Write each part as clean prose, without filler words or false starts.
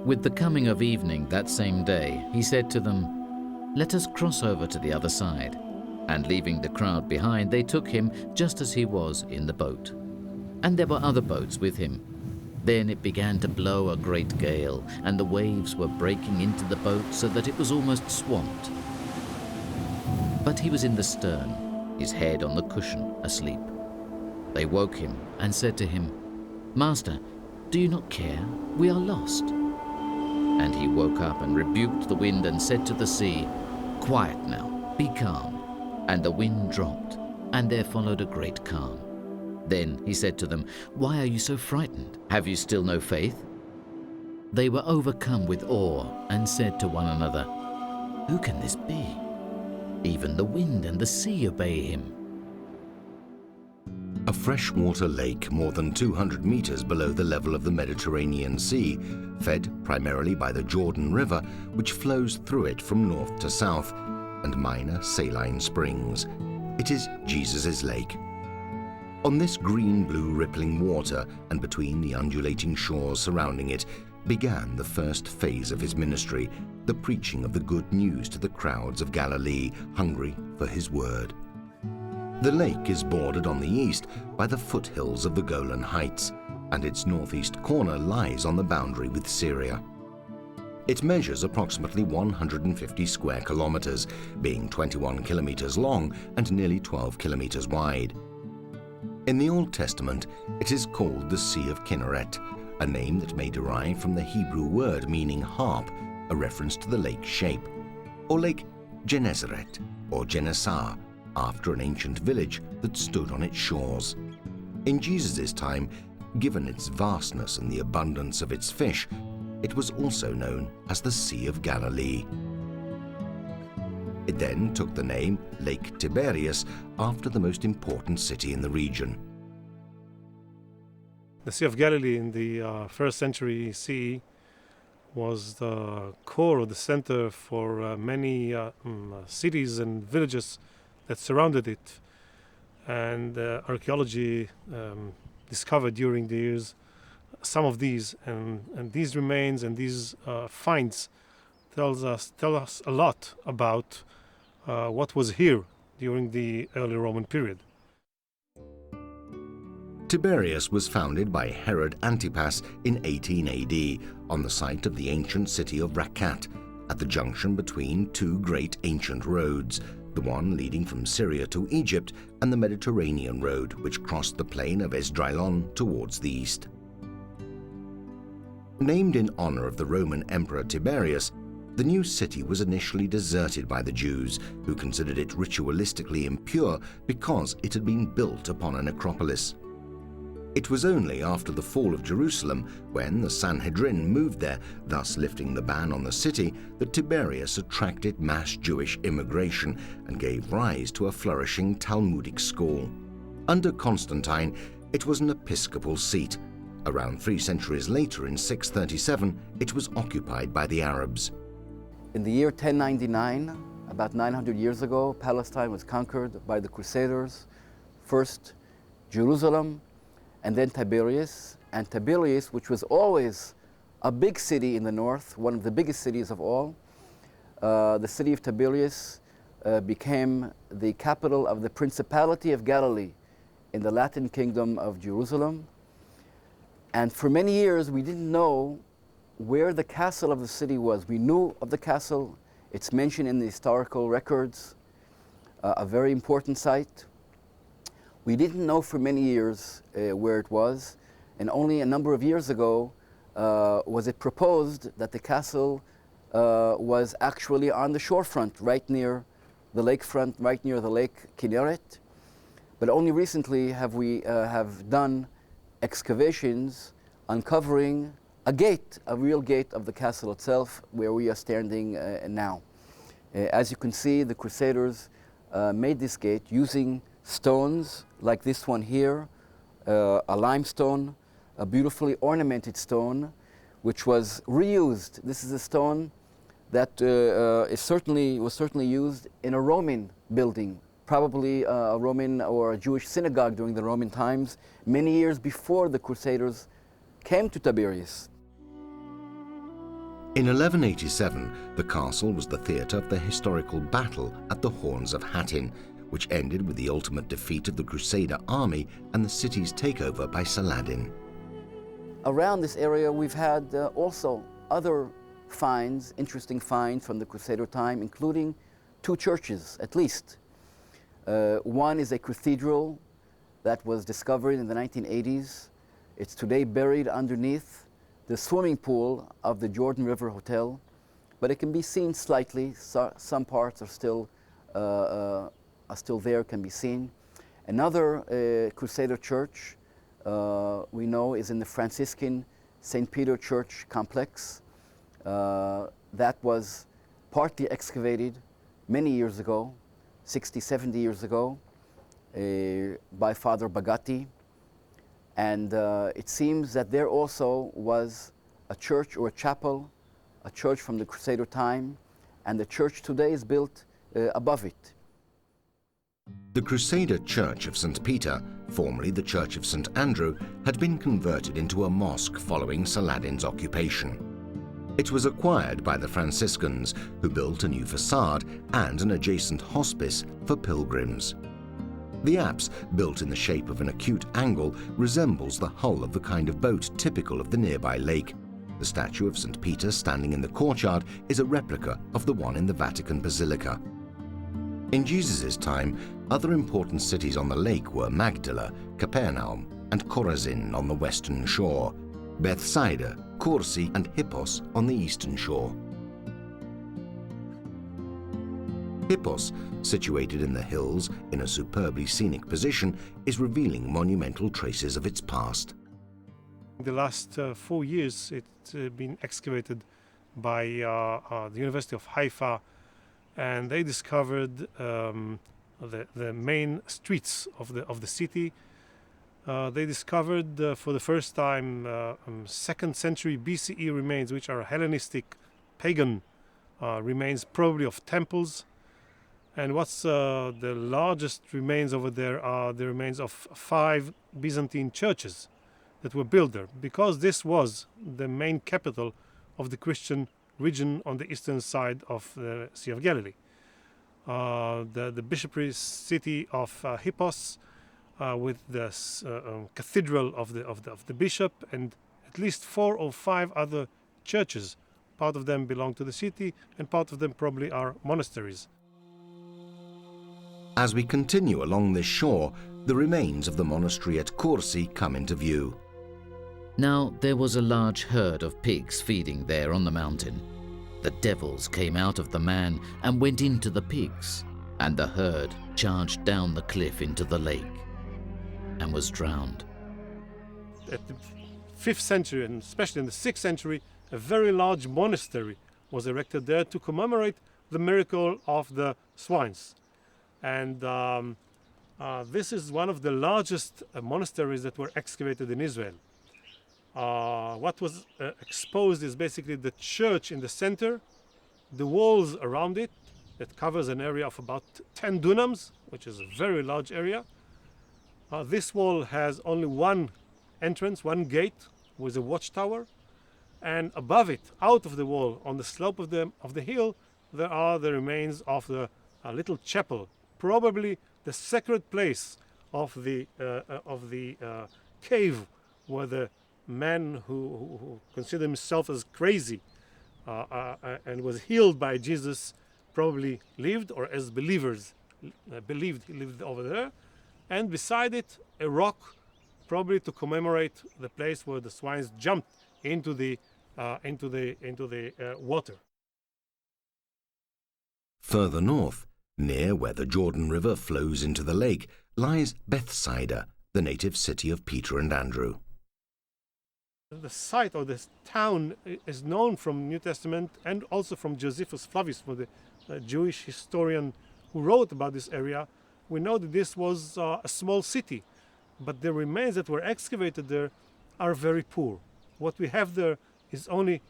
With the coming of evening that same day, he said to them, "Let us cross over to the other side." And leaving the crowd behind, they took him just as he was in the boat. And there were other boats with him. Then it began to blow a great gale, and the waves were breaking into the boat so that it was almost swamped. But he was in the stern, his head on the cushion, asleep. They woke him and said to him, "Master, do you not care? We are lost." And he woke up and rebuked the wind and said to the sea, "Quiet now, be calm." And the wind dropped, and there followed a great calm. Then he said to them, "Why are you so frightened? Have you still no faith?" They were overcome with awe and said to one another, "Who can this be? Even the wind and the sea obey him." A freshwater lake more than 200 meters below the level of the Mediterranean Sea, fed primarily by the Jordan River, which flows through it from north to south, and minor saline springs. It is Jesus' lake. On this green-blue rippling water, and between the undulating shores surrounding it, began the first phase of his ministry, the preaching of the good news to the crowds of Galilee, hungry for his word. The lake is bordered on the east by the foothills of the Golan Heights, and its northeast corner lies on the boundary with Syria. It measures approximately 150 square kilometers, being 21 kilometers long and nearly 12 kilometers wide. In the Old Testament, it is called the Sea of Kinneret, a name that may derive from the Hebrew word meaning harp, a reference to the lake's shape, or Lake Gennesaret or Gennesar, after an ancient village that stood on its shores. In Jesus' time, given its vastness and the abundance of its fish, it was also known as the Sea of Galilee. It then took the name Lake Tiberias after the most important city in the region. The Sea of Galilee in the first century CE was the core or the center for many cities and villages that surrounded it. And archaeology discovered during the years some of these, and these remains and these finds tell us a lot about what was here during the early Roman period. Tiberias was founded by Herod Antipas in 18 AD on the site of the ancient city of Rakat, at the junction between two great ancient roads, the one leading from Syria to Egypt and the Mediterranean road, which crossed the plain of Esdraelon towards the east. Named in honor of the Roman Emperor Tiberius, the new city was initially deserted by the Jews, who considered it ritualistically impure because it had been built upon a necropolis. It was only after the fall of Jerusalem, when the Sanhedrin moved there, thus lifting the ban on the city, that Tiberias attracted mass Jewish immigration and gave rise to a flourishing Talmudic school. Under Constantine, it was an episcopal seat. Around 3 centuries later, in 637, it was occupied by the Arabs. In the year 1099, about 900 years ago, Palestine was conquered by the Crusaders. First Jerusalem, and then Tiberias. And Tiberias, which was always a big city in the north, one of the biggest cities of all, the city of Tiberias became the capital of the Principality of Galilee in the Latin Kingdom of Jerusalem. And for many years, we didn't know where the castle of the city was. We knew of the castle. It's mentioned in the historical records, a very important site. We didn't know for many years where it was, and only a number of years ago was it proposed that the castle was actually on the shorefront, right near the lakefront, right near the lake Kinneret. But only recently have we have done excavations uncovering a gate, a real gate of the castle itself, where we are standing now. As you can see, the Crusaders made this gate using stones like this one here, a limestone, a beautifully ornamented stone, which was reused. This is a stone that was certainly used in a Roman building, probably a Roman or a Jewish synagogue during the Roman times, many years before the Crusaders came to Tiberias. In 1187, the castle was the theatre of the historical battle at the Horns of Hattin, which ended with the ultimate defeat of the Crusader army and the city's takeover by Saladin. Around this area we've had also other finds, interesting finds from the Crusader time, including two churches at least. One is a cathedral that was discovered in the 1980s. It's today buried underneath the swimming pool of the Jordan River Hotel, but it can be seen slightly. Some parts are still there, can be seen. Another Crusader church we know is in the Franciscan St. Peter Church complex. That was partly excavated many years ago, 60, 70 years ago, by Father Bagatti. And it seems that there also was a church or a chapel, a church from the Crusader time, and the church today is built above it. The Crusader Church of St. Peter, formerly the Church of St. Andrew, had been converted into a mosque following Saladin's occupation. It was acquired by the Franciscans, who built a new facade and an adjacent hospice for pilgrims. The apse, built in the shape of an acute angle, resembles the hull of the kind of boat typical of the nearby lake. The statue of St. Peter standing in the courtyard is a replica of the one in the Vatican Basilica. In Jesus' time, other important cities on the lake were Magdala, Capernaum, and Korazim on the western shore, Bethsaida, Korazim, and Hippos on the eastern shore. Hippos, situated in the hills in a superbly scenic position, is revealing monumental traces of its past. In the last 4 years, it's been excavated by the University of Haifa, and they discovered the main streets of the city. They discovered for the first time 2nd century BCE remains, which are Hellenistic pagan remains, probably of temples. And what's the largest remains over there are the remains of 5 Byzantine churches that were built there, because this was the main capital of the Christian region on the eastern side of the Sea of Galilee. The bishopric city of Hippos, with the cathedral of the bishop, and at least 4 or 5 other churches. Part of them belong to the city, and part of them probably are monasteries. As we continue along this shore, the remains of the monastery at Korazim come into view. Now there was a large herd of pigs feeding there on the mountain. The devils came out of the man and went into the pigs, and the herd charged down the cliff into the lake and was drowned. At the 5th century, and especially in the 6th century, a very large monastery was erected there to commemorate the miracle of the swines. And this is one of the largest monasteries that were excavated in Israel. What was exposed is basically the church in the center, the walls around it, that covers an area of about 10 dunams, which is a very large area. This wall has only one entrance, one gate with a watchtower, and above it, out of the wall, on the slope of the hill, there are the remains of the little chapel, probably the sacred place of the cave where the man who considered himself as crazy and was healed by Jesus probably lived, or as believers believed he lived over there. And beside it, a rock, probably to commemorate the place where the swines jumped into the water. Further north, near where the Jordan River flows into the lake, lies Bethsaida, the native city of Peter and Andrew. The site, or this town, is known from New Testament and also from Josephus Flavius, the Jewish historian who wrote about this area. We know that this was a small city, but the remains that were excavated there are very poor. What we have there is only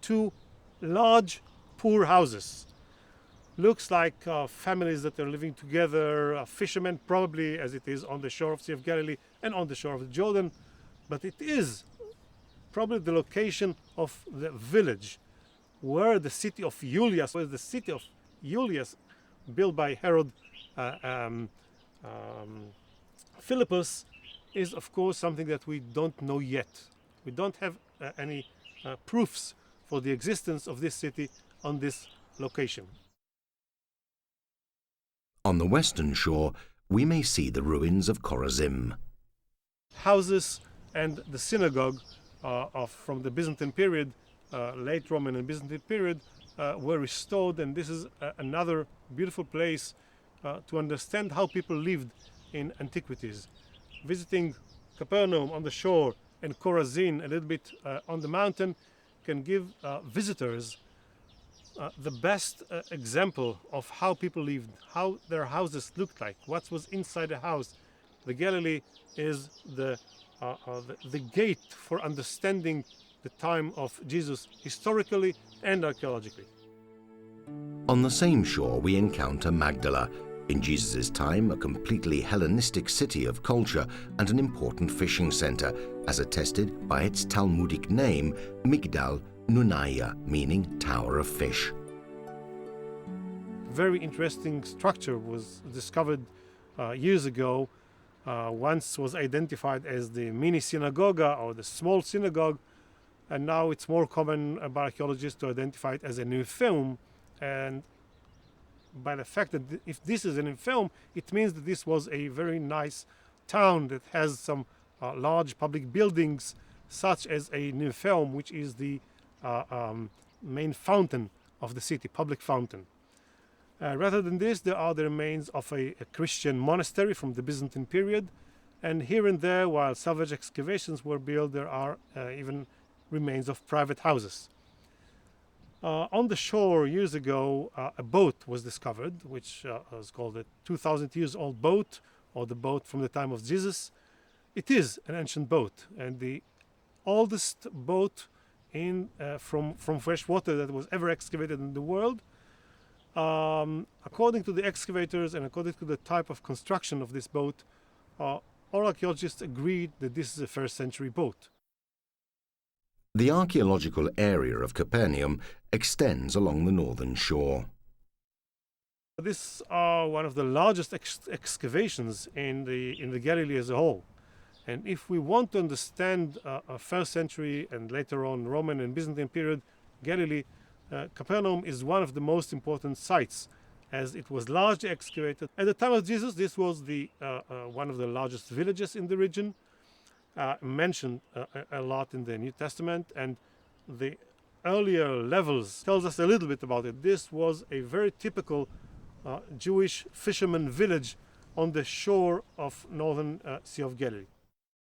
2 large, poor houses. Looks like families that are living together, fishermen probably, as it is on the shore of the Sea of Galilee and on the shore of the Jordan. But it is probably the location of the village where the city of Julius, where the city of Julius, built by Herod Philippus, is of course something that we don't know yet. We don't have any proofs for the existence of this city on this location. On the western shore, we may see the ruins of Korazim. Houses and the synagogue from the Byzantine period, late Roman and Byzantine period, were restored, and this is another beautiful place to understand how people lived in antiquities. Visiting Capernaum on the shore and Korazim a little bit on the mountain can give visitors the best example of how people lived, how their houses looked like, what was inside the house. The Galilee is the gate for understanding the time of Jesus historically and archaeologically. On the same shore, we encounter Magdala, in Jesus' time a completely Hellenistic city of culture and an important fishing center, as attested by its Talmudic name, Migdal Nunaya, meaning Tower of Fish. Very interesting structure was discovered years ago. Once was identified as the mini synagogue or the small synagogue, and now it's more common by archaeologists to identify it as a nymphaeum. And by the fact that if this is a nymphaeum, it means that this was a very nice town that has some large public buildings, such as a nymphaeum, which is the main fountain of the city, public fountain. Rather than this, there are the remains of a Christian monastery from the Byzantine period, and here and there, while salvage excavations were built, there are even remains of private houses. On the shore years ago, a boat was discovered, which was called a 2,000 years old boat, or the boat from the time of Jesus. It is an ancient boat, and the oldest boat from fresh water that was ever excavated in the world. According to the excavators and according to the type of construction of this boat, all archaeologists agreed that this is a first century boat. The archaeological area of Capernaum extends along the northern shore. This is one of the largest excavations in the Galilee as a whole. And if we want to understand a first century and later on Roman and Byzantine period Galilee, Capernaum is one of the most important sites, as it was largely excavated. At the time of Jesus, this was one of the largest villages in the region, mentioned a lot in the New Testament, and the earlier levels tells us a little bit about it. This was a very typical Jewish fisherman village on the shore of northern Sea of Galilee.